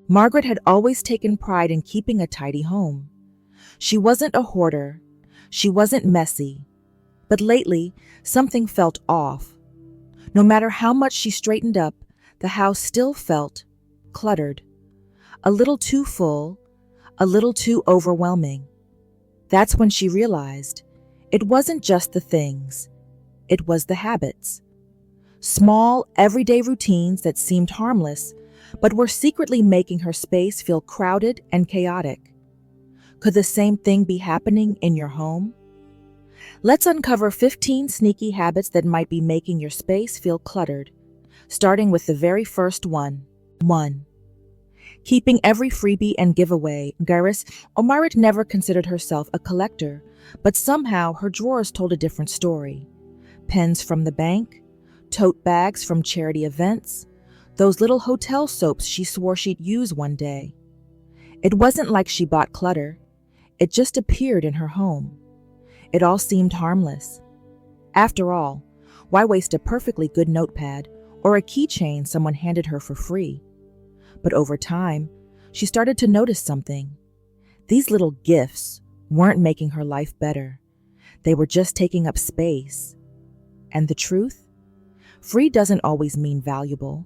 Margaret had always taken pride in keeping a tidy home. She wasn't a hoarder. She wasn't messy. But lately, something felt off. No matter how much she straightened up, the house still felt cluttered. A little too full, a little too overwhelming. That's when she realized it wasn't just the things, it was the habits. Small, everyday routines that seemed harmless, but were secretly making her space feel crowded and chaotic. Could the same thing be happening in your home? Let's uncover 15 sneaky habits that might be making your space feel cluttered, starting with the very first one. 1. Keeping every freebie and giveaway. Margaret never considered herself a collector, but somehow her drawers told a different story. Pens from the bank, tote bags from charity events, those little hotel soaps she swore she'd use one day. It wasn't like she bought clutter. It just appeared in her home. It all seemed harmless. After all, why waste a perfectly good notepad or a keychain someone handed her for free? But over time, she started to notice something. These little gifts weren't making her life better. They were just taking up space. And the truth? Free doesn't always mean valuable.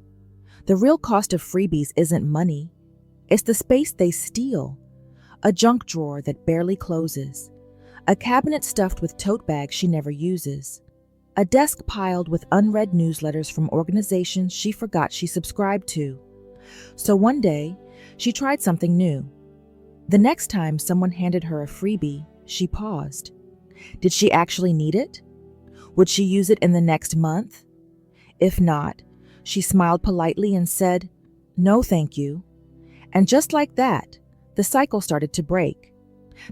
The real cost of freebies isn't money. It's the space they steal. A junk drawer that barely closes. A cabinet stuffed with tote bags she never uses. A desk piled with unread newsletters from organizations she forgot she subscribed to. So one day, she tried something new. The next time someone handed her a freebie, she paused. Did she actually need it? Would she use it in the next month? If not, she smiled politely and said, "No, thank you." And just like that, the cycle started to break.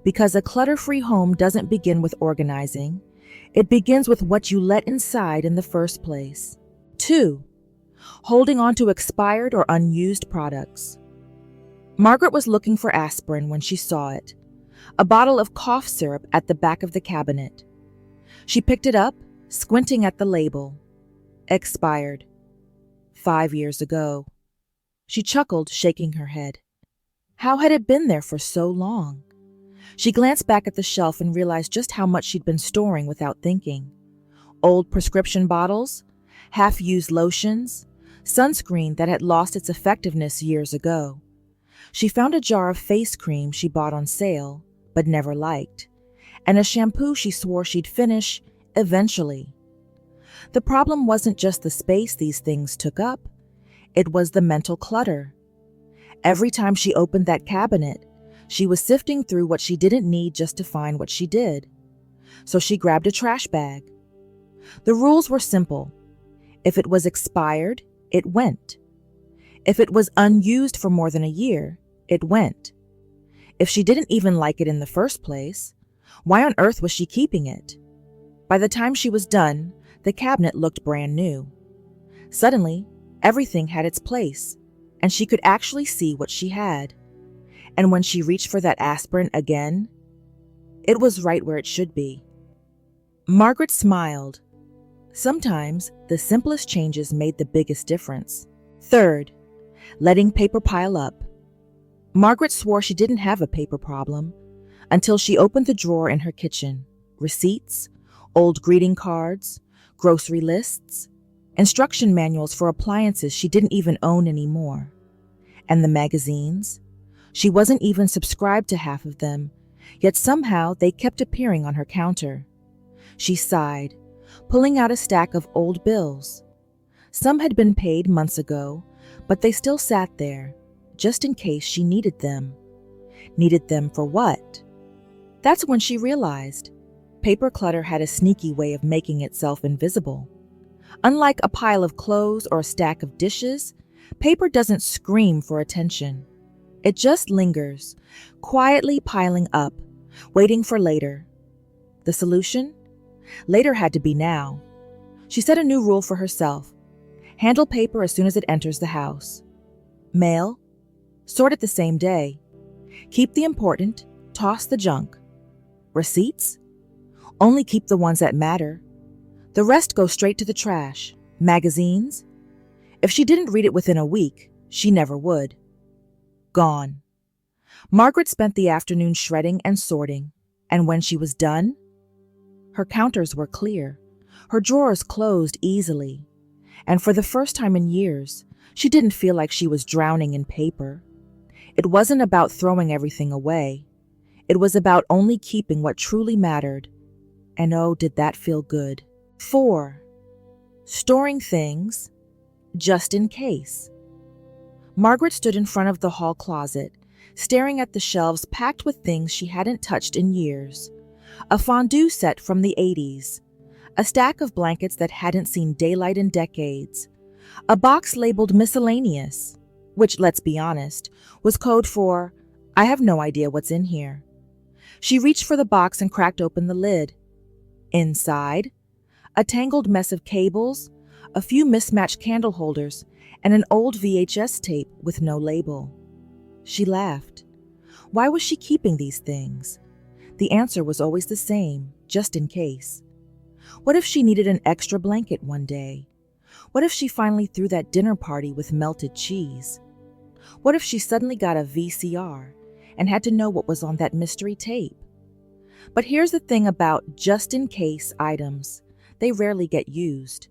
Because a clutter-free home doesn't begin with organizing. It begins with what you let inside in the first place. 2. Holding on to expired or unused products. Margaret was looking for aspirin when she saw it, a bottle of cough syrup at the back of the cabinet. She picked it up, squinting at the label. Expired. 5 years ago. She chuckled, shaking her head. How had it been there for so long? She glanced back at the shelf and realized just how much she'd been storing without thinking. Old prescription bottles, half-used lotions, sunscreen that had lost its effectiveness years ago. She found a jar of face cream she bought on sale, but never liked, and a shampoo she swore she'd finish eventually. The problem wasn't just the space these things took up, it was the mental clutter. Every time she opened that cabinet, she was sifting through what she didn't need just to find what she did. So she grabbed a trash bag. The rules were simple. If it was expired, it went. If it was unused for more than a year, it went. If she didn't even like it in the first place, why on earth was she keeping it? By the time she was done, the cabinet looked brand new. Suddenly, everything had its place, and she could actually see what she had. And when she reached for that aspirin again, it was right where it should be. Margaret smiled. Sometimes, the simplest changes made the biggest difference. 3rd, letting paper pile up. Margaret swore she didn't have a paper problem until she opened the drawer in her kitchen. Receipts, old greeting cards, grocery lists, instruction manuals for appliances she didn't even own anymore. And the magazines? She wasn't even subscribed to half of them, yet somehow they kept appearing on her counter. She sighed, pulling out a stack of old bills. Some had been paid months ago, but they still sat there, just in case she needed them. Needed them for what? That's when she realized paper clutter had a sneaky way of making itself invisible. Unlike a pile of clothes or a stack of dishes, paper doesn't scream for attention. It just lingers, quietly piling up, waiting for later. The solution? Later had to be now. She set a new rule for herself. Handle paper as soon as it enters the house. Mail? Sort it the same day. Keep the important, toss the junk. Receipts? Only keep the ones that matter. The rest go straight to the trash. Magazines? If she didn't read it within a week, she never would. Gone. Margaret spent the afternoon shredding and sorting, and when she was done, her counters were clear, her drawers closed easily, and for the first time in years, she didn't feel like she was drowning in paper. It wasn't about throwing everything away. It was about only keeping what truly mattered. And oh, did that feel good. 4. Storing things just in case. Margaret stood in front of the hall closet, staring at the shelves packed with things she hadn't touched in years. A fondue set from the 80s, a stack of blankets that hadn't seen daylight in decades, a box labeled miscellaneous, which, let's be honest, was code for, I have no idea what's in here. She reached for the box and cracked open the lid. Inside, a tangled mess of cables, a few mismatched candle holders, and an old VHS tape with no label. She laughed. Why was she keeping these things? The answer was always the same, just in case. What if she needed an extra blanket one day? What if she finally threw that dinner party with melted cheese? What if she suddenly got a VCR and had to know what was on that mystery tape? But here's the thing about just-in-case items. They rarely get used.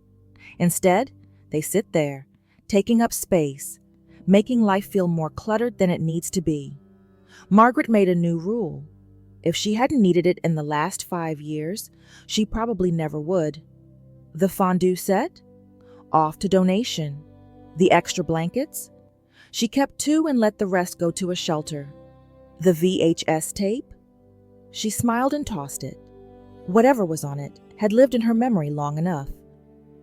Instead, they sit there, taking up space, making life feel more cluttered than it needs to be. Margaret made a new rule. If she hadn't needed it in the last 5 years, she probably never would. The fondue set? Off to donation. The extra blankets? She kept 2 and let the rest go to a shelter. The VHS tape? She smiled and tossed it. Whatever was on it had lived in her memory long enough.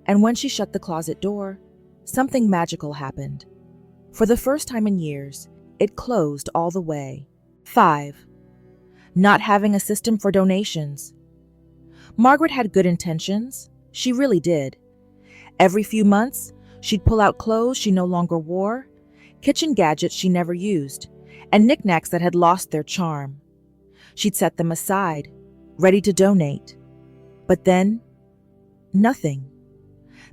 And when she shut the closet door, something magical happened. For the first time in years, it closed all the way. 5. Not having a system for donations. Margaret had good intentions. She really did. Every few months, she'd pull out clothes she no longer wore, kitchen gadgets she never used, and knickknacks that had lost their charm. She'd set them aside, ready to donate. But then, nothing.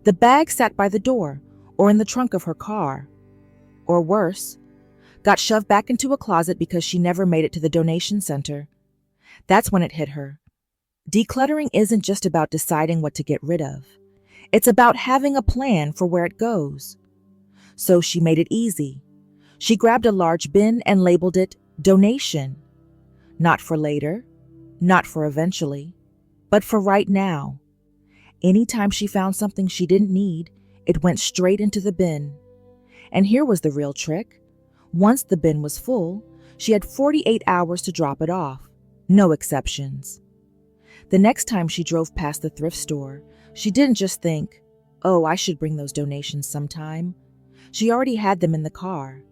The bag sat by the door or in the trunk of her car. Or worse, got shoved back into a closet because she never made it to the donation center. That's when it hit her. Decluttering isn't just about deciding what to get rid of. It's about having a plan for where it goes. So she made it easy. She grabbed a large bin and labeled it donation. Not for later, not for eventually, but for right now. Anytime she found something she didn't need, it went straight into the bin. And here was the real trick. Once the bin was full, she had 48 hours to drop it off. No exceptions. The next time she drove past the thrift store, she didn't just think, oh, I should bring those donations sometime. She already had them in the car.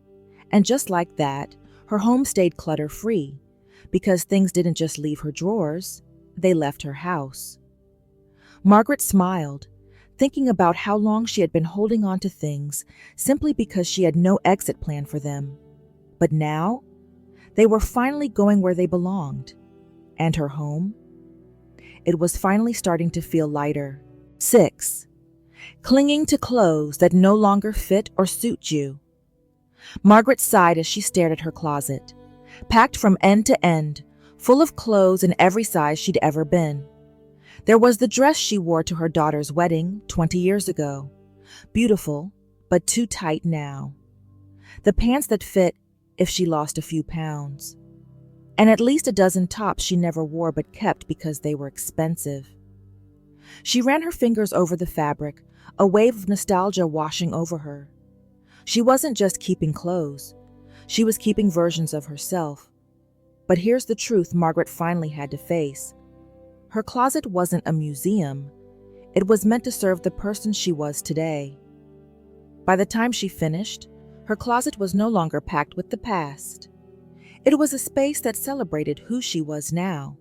And just like that, her home stayed clutter-free, because things didn't just leave her drawers, they left her house. Margaret smiled, thinking about how long she had been holding on to things simply because she had no exit plan for them. But now, they were finally going where they belonged. And her home? It was finally starting to feel lighter. 6. Clinging to clothes that no longer fit or suit you. Margaret sighed as she stared at her closet, packed from end to end, full of clothes in every size she'd ever been. There was the dress she wore to her daughter's wedding 20 years ago. Beautiful, but too tight now. The pants that fit if she lost a few pounds. And at least a dozen tops she never wore but kept because they were expensive. She ran her fingers over the fabric, a wave of nostalgia washing over her. She wasn't just keeping clothes. She was keeping versions of herself. But here's the truth Margaret finally had to face. Her closet wasn't a museum. It was meant to serve the person she was today. By the time she finished, her closet was no longer packed with the past. It was a space that celebrated who she was now.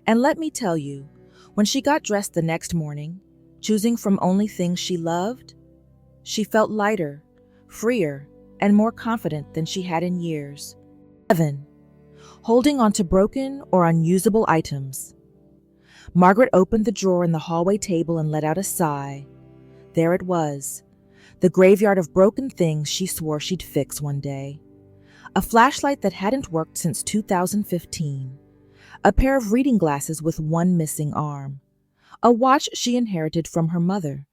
And let me tell you, when she got dressed the next morning, choosing from only things she loved, she felt lighter, freer, and more confident than she had in years. 7. Holding on to broken or unusable items. Margaret opened the drawer in the hallway table and let out a sigh. There it was, the graveyard of broken things she swore she'd fix one day. a flashlight that hadn't worked since 2015, a pair of reading glasses with one missing arm, a watch she inherited from her mother,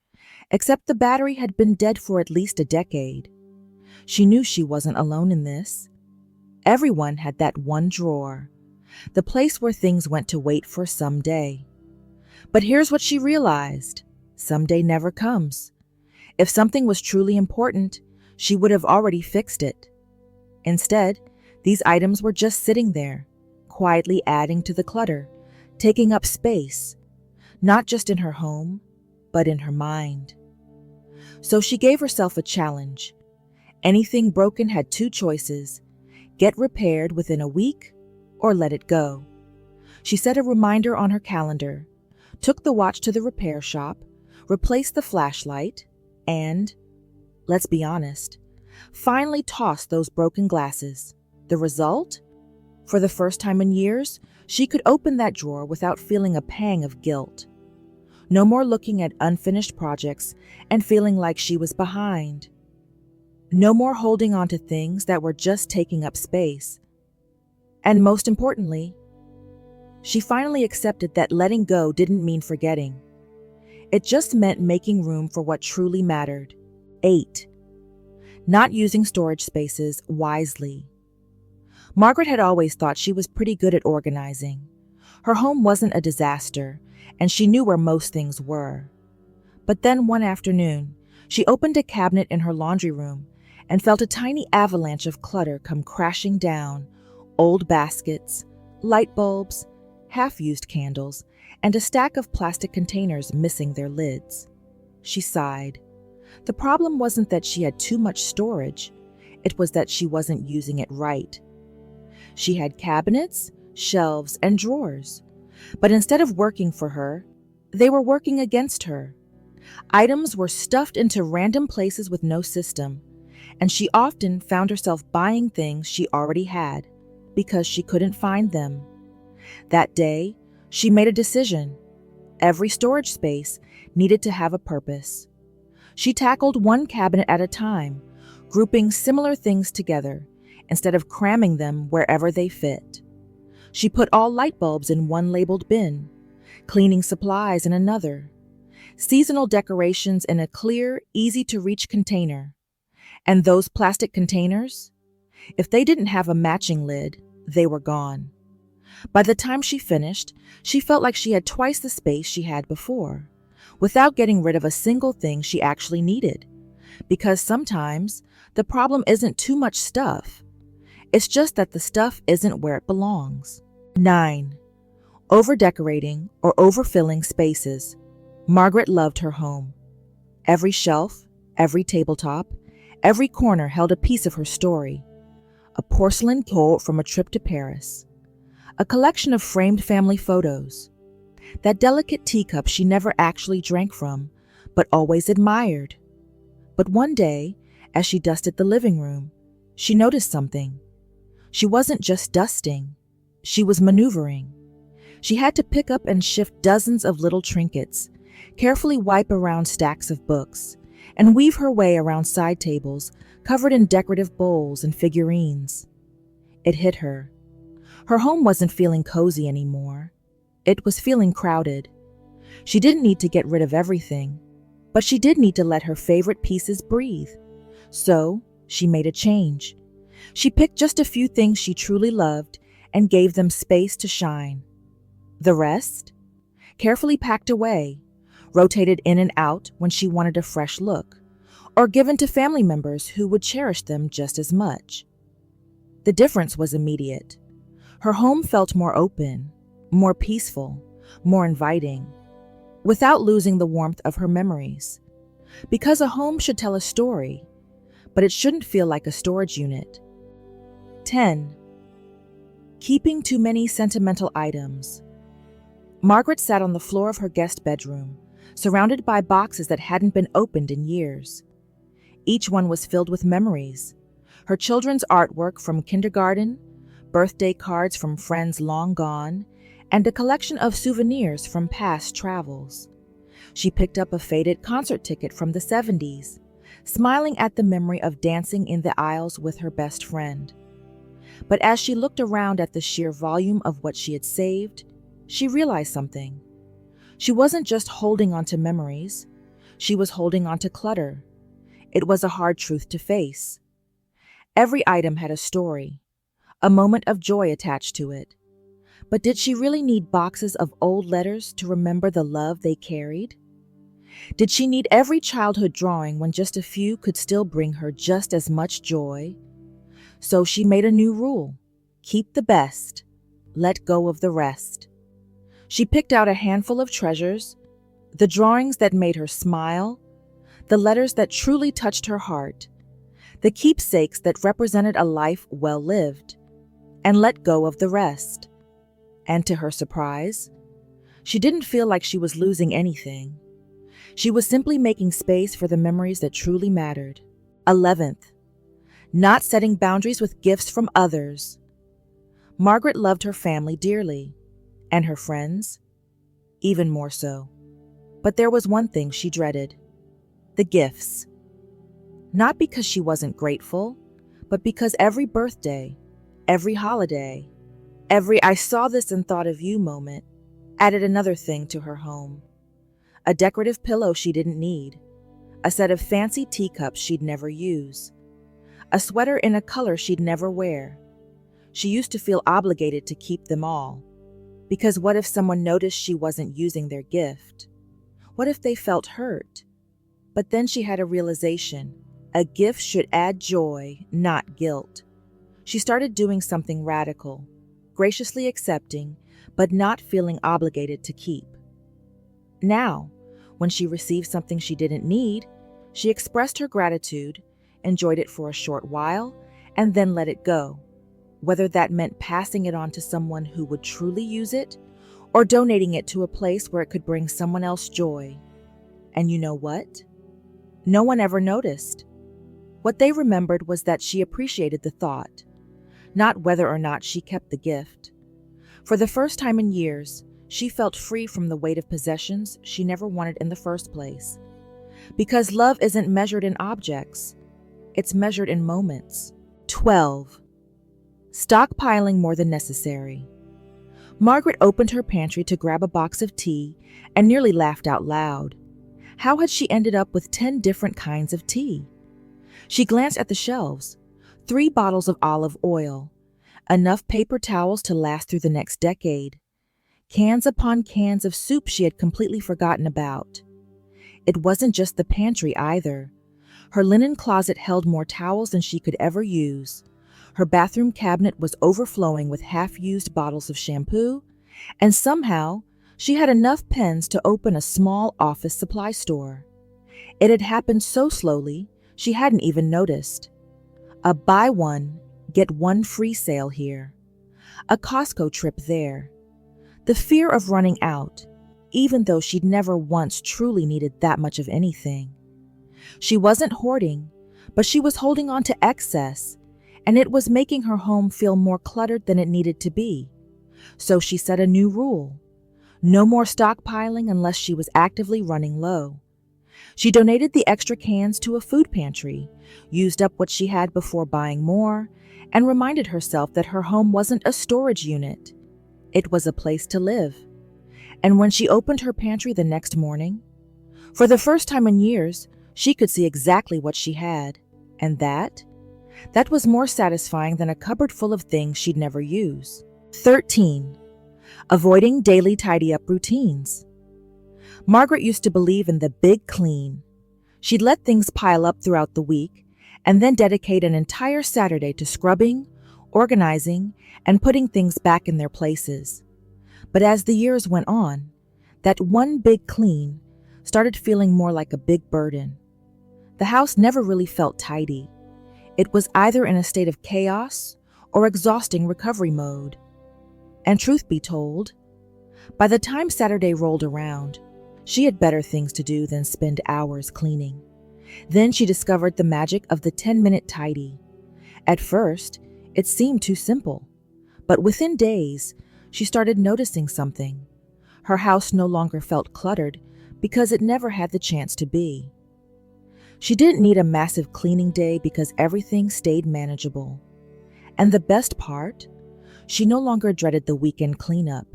except the battery had been dead for at least a decade. She knew she wasn't alone in this. Everyone had that one drawer, the place where things went to wait for someday. But here's what she realized: someday never comes. If something was truly important, she would have already fixed it. Instead, these items were just sitting there, quietly adding to the clutter, taking up space, not just in her home, but in her mind. So she gave herself a challenge. Anything broken had two choices: get repaired within a week or let it go. She set a reminder on her calendar, took the watch to the repair shop, replaced the flashlight, and, let's be honest, finally tossed those broken glasses. The result? For the first time in years, she could open that drawer without feeling a pang of guilt. No more looking at unfinished projects and feeling like she was behind. No more holding on to things that were just taking up space. And most importantly, she finally accepted that letting go didn't mean forgetting. It just meant making room for what truly mattered. 8. Not using storage spaces wisely. Margaret had always thought she was pretty good at organizing. Her home wasn't a disaster, and she knew where most things were. But then one afternoon, she opened a cabinet in her laundry room and felt a tiny avalanche of clutter come crashing down: old baskets, light bulbs, half-used candles, and a stack of plastic containers missing their lids. She sighed. The problem wasn't that she had too much storage, it was that she wasn't using it right. She had cabinets, shelves, and drawers, but instead of working for her, they were working against her. Items were stuffed into random places with no system, and she often found herself buying things she already had because she couldn't find them. That day, she made a decision. Every storage space needed to have a purpose. She tackled one cabinet at a time, grouping similar things together instead of cramming them wherever they fit. She put all light bulbs in one labeled bin, cleaning supplies in another, seasonal decorations in a clear, easy-to-reach container. And those plastic containers? If they didn't have a matching lid, they were gone. By the time she finished, she felt like she had twice the space she had before, without getting rid of a single thing she actually needed. Because sometimes, the problem isn't too much stuff. It's just that the stuff isn't where it belongs. 9. Overdecorating or overfilling spaces. Margaret loved her home. Every shelf, every tabletop, every corner held a piece of her story. A porcelain bowl from a trip to Paris. A collection of framed family photos. That delicate teacup she never actually drank from, but always admired. But one day, as she dusted the living room, she noticed something. She wasn't just dusting. She was maneuvering. She had to pick up and shift dozens of little trinkets, carefully wipe around stacks of books, and weave her way around side tables covered in decorative bowls and figurines. It hit her. Her home wasn't feeling cozy anymore. It was feeling crowded. She didn't need to get rid of everything, but she did need to let her favorite pieces breathe. So, she made a change. She picked just a few things she truly loved and gave them space to shine. The rest? Carefully packed away, rotated in and out when she wanted a fresh look, or given to family members who would cherish them just as much. The difference was immediate. Her home felt more open, more peaceful, more inviting, without losing the warmth of her memories. Because a home should tell a story, but it shouldn't feel like a storage unit. 10. Keeping too many sentimental items. Margaret sat on the floor of her guest bedroom, surrounded by boxes that hadn't been opened in years. Each one was filled with memories. Her children's artwork from kindergarten, birthday cards from friends long gone, and a collection of souvenirs from past travels. She picked up a faded concert ticket from the 70s, smiling at the memory of dancing in the aisles with her best friend. But as she looked around at the sheer volume of what she had saved, she realized something. She wasn't just holding on to memories, she was holding on to clutter. It was a hard truth to face. Every item had a story, a moment of joy attached to it. But did she really need boxes of old letters to remember the love they carried? Did she need every childhood drawing when just a few could still bring her just as much joy? So she made a new rule: keep the best, let go of the rest. She picked out a handful of treasures, the drawings that made her smile, the letters that truly touched her heart, the keepsakes that represented a life well lived, and let go of the rest. And to her surprise, she didn't feel like she was losing anything. She was simply making space for the memories that truly mattered. 11th, not setting boundaries with gifts from others. Margaret loved her family dearly, and her friends even more so. But there was one thing she dreaded: the gifts. Not because she wasn't grateful, but because every birthday, every holiday, every "I saw this and thought of you" moment added another thing to her home. A decorative pillow she didn't need, a set of fancy teacups she'd never use, a sweater in a color she'd never wear. She used to feel obligated to keep them all, because what if someone noticed she wasn't using their gift? What if they felt hurt? But then she had a realization: a gift should add joy, not guilt. She started doing something radical, graciously accepting, but not feeling obligated to keep. Now, when she received something she didn't need, she expressed her gratitude, enjoyed it for a short while, and then let it go, whether that meant passing it on to someone who would truly use it, or donating it to a place where it could bring someone else joy. And you know what? No one ever noticed. What they remembered was that she appreciated the thought, not whether or not she kept the gift. For the first time in years, she felt free from the weight of possessions she never wanted in the first place. Because love isn't measured in objects, it's measured in moments. 12. Stockpiling more than necessary. Margaret opened her pantry to grab a box of tea and nearly laughed out loud. How had she ended up with 10 different kinds of tea? She glanced at the shelves: 3 bottles of olive oil, enough paper towels to last through the next decade, cans upon cans of soup she had completely forgotten about. It wasn't just the pantry either. Her linen closet held more towels than she could ever use. Her bathroom cabinet was overflowing with half-used bottles of shampoo, and somehow she had enough pens to open a small office supply store. It had happened so slowly, she hadn't even noticed. A buy one, get one free sale here. A Costco trip there. The fear of running out, even though she'd never once truly needed that much of anything. She wasn't hoarding, but she was holding on to excess, and it was making her home feel more cluttered than it needed to be. So she set a new rule: no more stockpiling unless she was actively running low. She donated the extra cans to a food pantry, used up what she had before buying more, and reminded herself that her home wasn't a storage unit. It was a place to live. And when she opened her pantry the next morning, for the first time in years, she could see exactly what she had. And that was more satisfying than a cupboard full of things she'd never use. 13. Avoiding daily tidy-up routines. Margaret used to believe in the big clean. She'd let things pile up throughout the week and then dedicate an entire Saturday to scrubbing, organizing, and putting things back in their places. But as the years went on, that one big clean started feeling more like a big burden. The house never really felt tidy. It was either in a state of chaos or exhausting recovery mode. And truth be told, by the time Saturday rolled around, she had better things to do than spend hours cleaning. Then she discovered the magic of the 10-minute tidy. At first, it seemed too simple, but within days, she started noticing something. Her house no longer felt cluttered because it never had the chance to be. She didn't need a massive cleaning day because everything stayed manageable. And the best part? She no longer dreaded the weekend cleanup.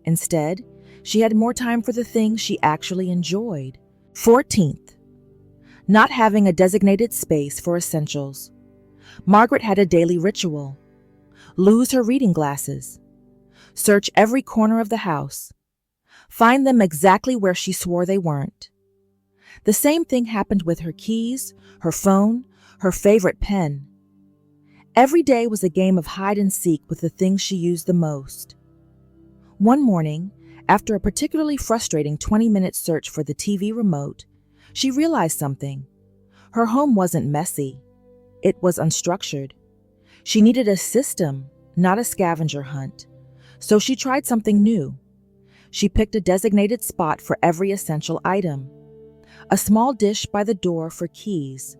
Instead, she had more time for the things she actually enjoyed. 14th, not having a designated space for essentials. Margaret had a daily ritual. Lose her reading glasses. Search every corner of the house. Find them exactly where she swore they weren't. The same thing happened with her keys, her phone, her favorite pen. Every day was a game of hide and seek with the things she used the most. One morning, after a particularly frustrating 20-minute search for the TV remote, she realized something. Her home wasn't messy. It was unstructured. She needed a system, not a scavenger hunt. So she tried something new. She picked a designated spot for every essential item. A small dish by the door for keys.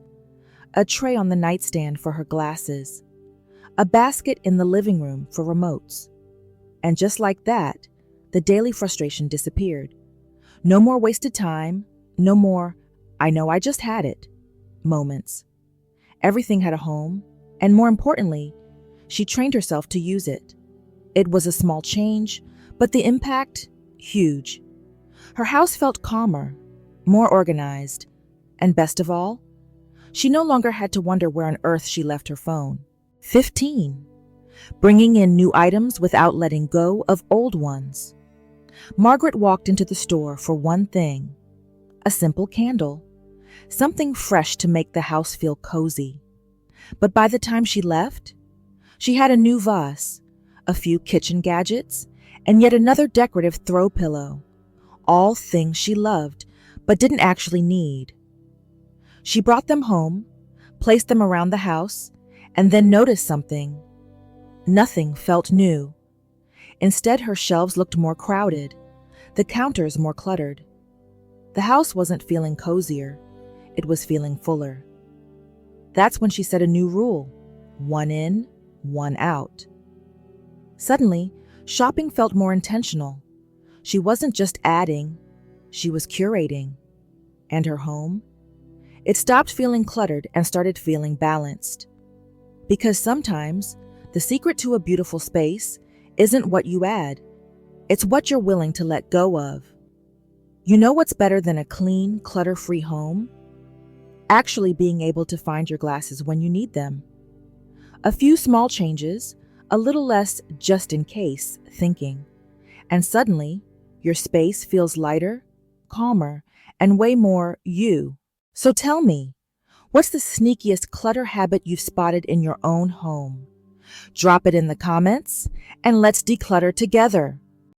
A tray on the nightstand for her glasses. A basket in the living room for remotes. And just like that, the daily frustration disappeared. No more wasted time, no more, "I know I just had it," moments. Everything had a home, and more importantly, she trained herself to use it. It was a small change, but the impact, huge. Her house felt calmer, more organized, and best of all, she no longer had to wonder where on earth she left her phone. 15. Bringing in new items without letting go of old ones. Margaret walked into the store for one thing, a simple candle, something fresh to make the house feel cozy. But by the time she left, she had a new vase, a few kitchen gadgets, and yet another decorative throw pillow, all things she loved but didn't actually need. She brought them home, placed them around the house, and then noticed something. Nothing felt new. Instead, her shelves looked more crowded, the counters more cluttered. The house wasn't feeling cozier, it was feeling fuller. That's when she set a new rule: one in, one out. Suddenly, shopping felt more intentional. She wasn't just adding, she was curating. And her home? It stopped feeling cluttered and started feeling balanced. Because sometimes, the secret to a beautiful space isn't what you add, it's what you're willing to let go of. You know what's better than a clean, clutter-free home? Actually being able to find your glasses when you need them. A few small changes, a little less just in case thinking, and suddenly your space feels lighter, calmer, and way more you. So tell me, what's the sneakiest clutter habit you've spotted in your own home? Drop it in the comments, and let's declutter together.